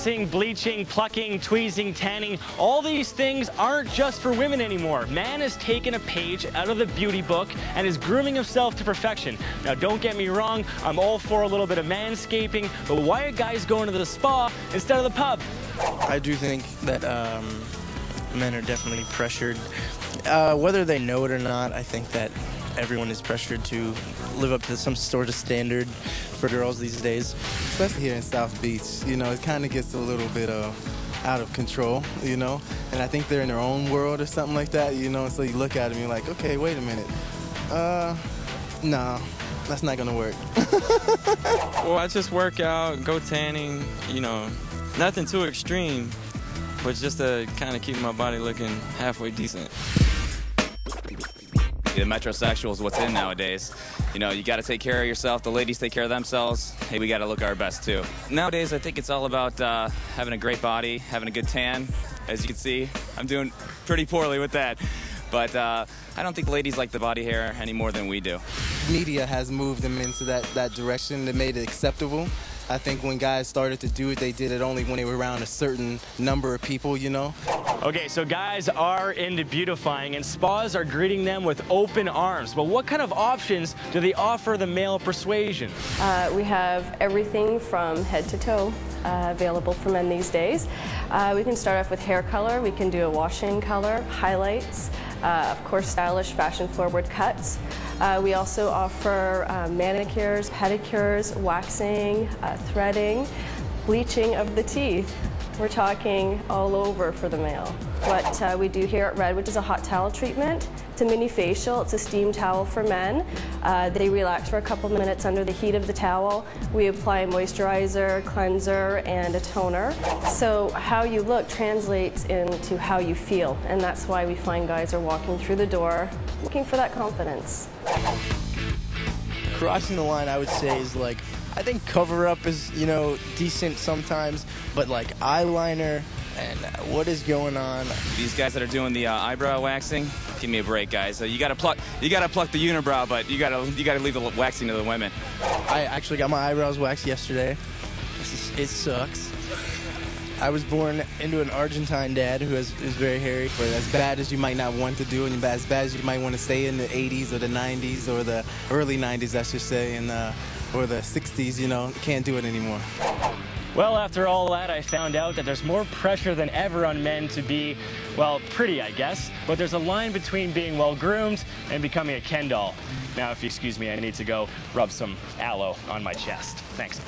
waxing, bleaching, plucking, tweezing, tanning, all these things aren't just for women anymore. Man has taken a page out of the beauty book and is grooming himself to perfection. Now, don't get me wrong, I'm all for a little bit of manscaping, but why are guys going to the spa instead of the pub? I do think that men are definitely pressured. Whether they know it or not, I think that everyone is pressured to live up to some sort of standard for girls these days. Especially here in South Beach, you know, it kind of gets a little bit out of control, you know, and I think they're in their own world or something like that, you know, so you look at them and you're like, okay, wait a minute, no, that's not gonna work. Well, I just work out, go tanning, you know, nothing too extreme, but just to kind of keep my body looking halfway decent. The metrosexual is what's in nowadays. You know, you got to take care of yourself. The ladies take care of themselves. Hey, we got to look our best too. Nowadays, I think it's all about having a great body, having a good tan. As you can see, I'm doing pretty poorly with that. But I don't think ladies like the body hair any more than we do. Media has moved them into that direction that made it acceptable. I think when guys started to do it, they did it only when they were around a certain number of people, you know? Okay, so guys are into beautifying and spas are greeting them with open arms. But what kind of options do they offer the male persuasion? We have everything from head to toe available for men these days. We can start off with hair color. We can do a washing color, highlights, of course stylish fashion-forward cuts. We also offer manicures, pedicures, waxing, threading, bleaching of the teeth. We're talking all over for the male. What we do here at Red, which is a hot towel treatment, it's a mini facial, it's a steam towel for men. They relax for a couple minutes under the heat of the towel. We apply a moisturizer, cleanser, and a toner. So how you look translates into how you feel, and that's why we find guys are walking through the door looking for that confidence. Crossing the line, I would say, is like, I think cover-up is, you know, decent sometimes, but like eyeliner and what is going on? These guys that are doing the eyebrow waxing, give me a break, guys. You gotta pluck the unibrow, but you gotta leave the waxing to the women. I actually got my eyebrows waxed yesterday. It sucks. I was born into an Argentine dad who is very hairy. But as bad as you might not want to do, and as bad as you might want to stay in the 80s or the 90s or the early 90s, I should say, and or the 60s, you know, can't do it anymore. Well, after all that, I found out that there's more pressure than ever on men to be, well, pretty, I guess. But there's a line between being well-groomed and becoming a Ken doll. Now, if you excuse me, I need to go rub some aloe on my chest. Thanks.